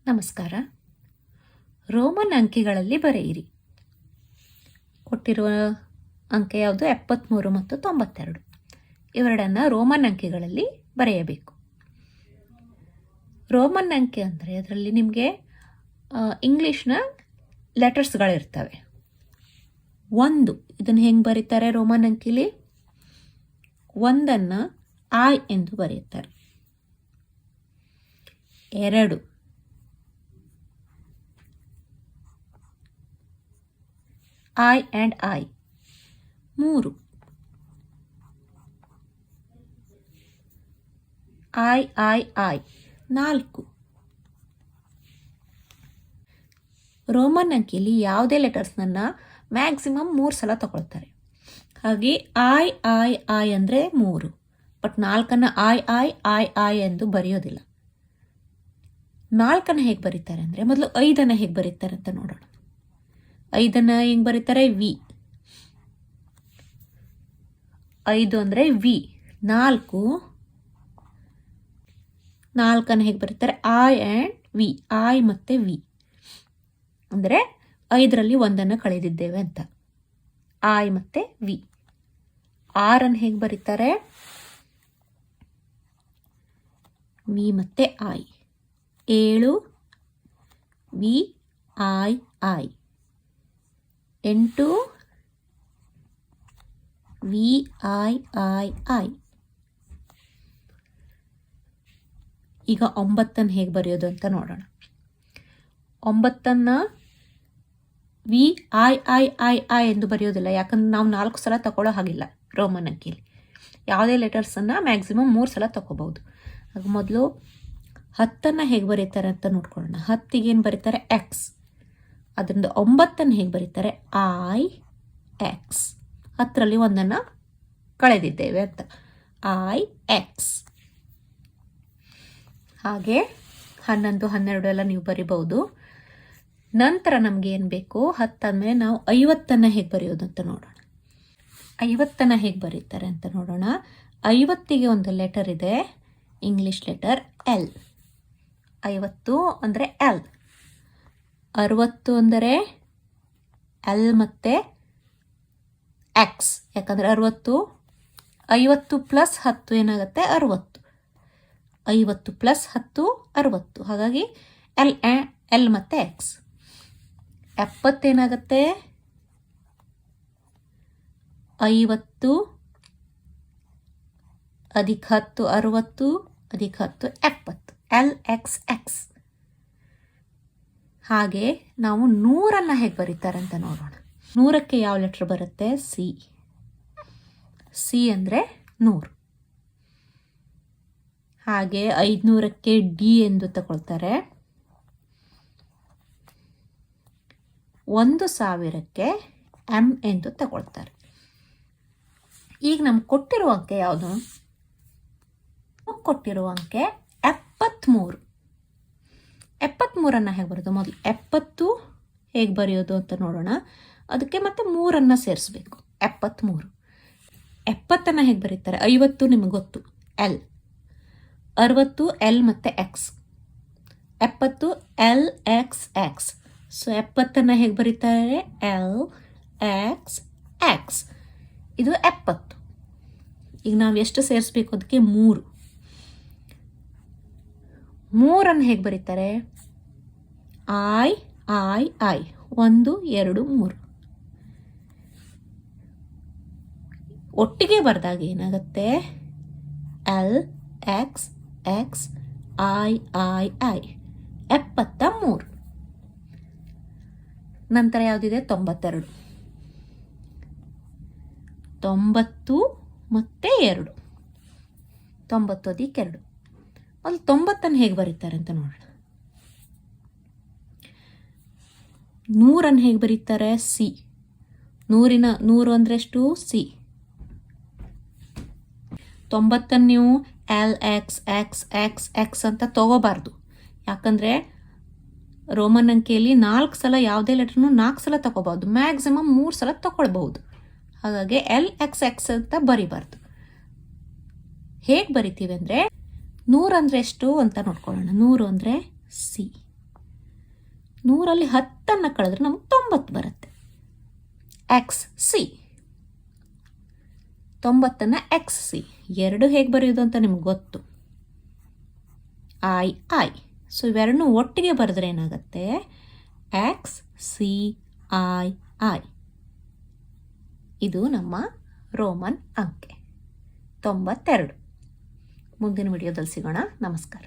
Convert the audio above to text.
ನಮಸ್ಕಾರ. ರೋಮನ್ ಅಂಕಿಗಳಲ್ಲಿ ಬರೆಯಿರಿ. ಕೊಟ್ಟಿರುವ ಅಂಕೆ ಯಾವುದು? 73 ಮತ್ತು 92. ಇವೆರಡನ್ನು ರೋಮನ್ ಅಂಕಿಗಳಲ್ಲಿ ಬರೆಯಬೇಕು. ರೋಮನ್ ಅಂಕೆ ಅಂದರೆ ಅದರಲ್ಲಿ ನಿಮಗೆ ಇಂಗ್ಲೀಷ್ನ ಲೆಟರ್ಸ್ಗಳಿರ್ತವೆ. 1 ಇದನ್ನು ಹೆಂಗೆ ಬರೀತಾರೆ? ರೋಮನ್ ಅಂಕಿಲಿ 1 I ಎಂದು ಬರೆಯುತ್ತಾರೆ. 2 I and I. 3 I. 4 Roman ಅಂಕಿಲಿ ಯಾವುದೇ ಲೆಟರ್ಸ್ನನ್ನು ಮ್ಯಾಕ್ಸಿಮಮ್ 3 ಸಲ ತಗೊಳ್ತಾರೆ. ಹಾಗೆ I ಅಂದರೆ 3. ಬಟ್ 4 I ಎಂದು ಬರೆಯೋದಿಲ್ಲ. 4 ಹೇಗೆ ಬರೀತಾರೆ ಅಂದರೆ, ಮೊದಲು 5 ಹೇಗೆ ಬರೀತಾರೆ ಅಂತ ನೋಡೋಣ. 5 ಹೆಂಗೆ ಬರೀತಾರೆ? ವಿ. 5 ಅಂದರೆ ವಿ. 4 ಹೇಗೆ ಬರೀತಾರೆ? I and we. ಐ ಮತ್ತು ವಿ ಅಂದರೆ 5ರಲ್ಲಿ 1 ಕಳೆದಿದ್ದೇವೆ ಅಂತ. ಐ ಮತ್ತು ವಿ. 6 ಹೇಗೆ ಬರೀತಾರೆ? ವಿ ಮತ್ತು I. 7 V I. 8 V I. ಈಗ 9 ಹೇಗೆ ಬರೆಯೋದು ಅಂತ ನೋಡೋಣ. 9 ವಿ ಐ ಎಂದು ಬರೆಯೋದಿಲ್ಲ, ಯಾಕಂದ್ರೆ ನಾವು 4 ಸಲ ತಗೊಳ್ಳೋ ಹಾಗಿಲ್ಲ. ರೋಮನ್ ಅಂಕಿಲಿ ಯಾವುದೇ ಲೆಟರ್ಸನ್ನು ಮ್ಯಾಕ್ಸಿಮಮ್ 3 ಸಲ ತಗೋಬಹುದು. ಆಗ ಮೊದಲು 10 ಹೇಗೆ ಬರೀತಾರೆ ಅಂತ ನೋಡ್ಕೊಳ್ಳೋಣ. 10 ಏನು ಬರೀತಾರೆ? ಎಕ್ಸ್. ಅದರಿಂದ 9 ಹೇಗೆ ಬರೀತಾರೆ? I X. 10ರಲ್ಲಿ 1 ಕಳೆದಿದ್ದೇವೆ ಅಂತ. I X. ಹಾಗೆ 11, 12 ಎಲ್ಲ ನೀವು ಬರಿಬಹುದು. ನಂತರ ನಮ್ಗೆ ಏನು ಬೇಕು? 10 ಆದಮೇಲೆ ನಾವು 50 ಹೇಗೆ ಬರೆಯೋದು ಅಂತ ನೋಡೋಣ. 50 ಹೇಗೆ ಬರೀತಾರೆ ಅಂತ ನೋಡೋಣ. 50ಗೆ ಒಂದು ಲೆಟರ್ ಇದೆ, ಇಂಗ್ಲಿಷ್ ಲೆಟರ್ ಎಲ್. 50 ಅಂದರೆ ಎಲ್. 60 ಅಂದರೆ ಎಲ್ ಮತ್ತು ಎಕ್ಸ್. ಯಾಕಂದರೆ 50 ಪ್ಲಸ್ 10 ಏನಾಗುತ್ತೆ? 60. 50 ಪ್ಲಸ್ 10 60. ಹಾಗಾಗಿ ಎಲ್ ಮತ್ತು ಎಕ್ಸ್. 70 ಏನಾಗುತ್ತೆ? 50 ಅಧಿಕ 10 60 ಅಧಿಕ 10 70. L X X. ಹಾಗೆ ನಾವು 100 ಹೇಗೆ ಬರೀತಾರೆ ಅಂತ ನೋಡೋಣ. 100ಕ್ಕೆ ಯಾವ ಲೆಟರ್ ಬರುತ್ತೆ? ಸಿ. ಸಿ ಅಂದರೆ 100. ಹಾಗೆ 500ಕ್ಕೆ ಡಿ ಎಂದು ತಗೊಳ್ತಾರೆ. 1000ಕ್ಕೆ ಎಂ ಎಂದು ತಗೊಳ್ತಾರೆ. ಈಗ ನಮ್ಗೆ ಕೊಟ್ಟಿರುವ ಅಂಕೆ ಯಾವುದು? ಕೊಟ್ಟಿರುವ ಅಂಕೆ 73. 73 ಹೇಗೆ ಬರೋದು? ಮೊದಲು 70 ಹೇಗೆ ಬರೆಯೋದು ಅಂತ ನೋಡೋಣ. ಅದಕ್ಕೆ ಮತ್ತೆ 3 ಸೇರಿಸ್ಬೇಕು. 73. 70 ಹೇಗೆ ಬರೀತಾರೆ? 50 ನಿಮಗೆ ಗೊತ್ತು, ಎಲ್. 60 ಎಲ್ ಮತ್ತು X. 70 L X X. So 70 ಹೇಗೆ ಬರೀತಾರೆ? L X X. ಇದು 70. ಈಗ ನಾವು ಎಷ್ಟು ಸೇರಿಸ್ಬೇಕು? ಅದಕ್ಕೆ 3. 3 ಹೇಗೆ ಬರೀತಾರೆ? ಐ 1 2 3. ಒಟ್ಟಿಗೆ ಬರೆದಾಗ ಏನಾಗುತ್ತೆ? L X X I 73. ನಂತರ ಯಾವುದಿದೆ? 92. 90 ಮತ್ತು 2. 90 ಅಧಿಕ 2. ಅಲ್ಲಿ 90 ಹೇಗೆ ಬರೀತಾರೆ ಅಂತ ನೋಡೋಣ. 100 ಹೇಗೆ ಬರೀತಾರೆ? ಸಿ. 100 ಅಂದರೆ ಎಷ್ಟು? ಸಿ. 90 ನೀವು L X X X X ಅಂತ ತಗೋಬಾರ್ದು. ಯಾಕಂದರೆ ರೋಮನ್ ಅಂಕೆಯಲ್ಲಿ 4 ಸಲ ಯಾವುದೇ ಲೆಟರ್ನು 4 ಸಲ ತಗೋಬಹುದು. ಮ್ಯಾಕ್ಸಿಮಮ್ 3 ಸಲ ತಗೊಳ್ಬಹುದು. ಹಾಗಾಗಿ ಎಲ್ ಎಕ್ಸ್ ಎಕ್ಸ್ ಅಂತ ಬರಿಬಾರ್ದು. ಹೇಗೆ ಬರಿತೀವಿ ಅಂದರೆ 100 ಅಂದರೆ ಎಷ್ಟು ಅಂತ ನೋಡ್ಕೊಳ್ಳೋಣ. 100 ಅಂದರೆ ಸಿ. 100ರಲ್ಲಿ 10 ಕಳೆದ್ರೆ ನಮಗೆ 90 ಬರುತ್ತೆ. X C, 90 X C. 2 ಹೇಗೆ ಬರೆಯೋದು ಅಂತ ನಿಮ್ಗೆ ಗೊತ್ತು. I I. ಸೊ ಇವೆರಡನ್ನೂ ಒಟ್ಟಿಗೆ ಬರೆದ್ರೆ ಏನಾಗುತ್ತೆ, ಎಕ್ಸ್ ಸಿ ಐ ಐ. ಇದು ನಮ್ಮ ರೋಮನ್ ಅಂಕೆ 92. ಮುಂದಿನ ವಿಡಿಯೋದಲ್ಲಿ ಸಿಗೋಣ. ನಮಸ್ಕಾರ.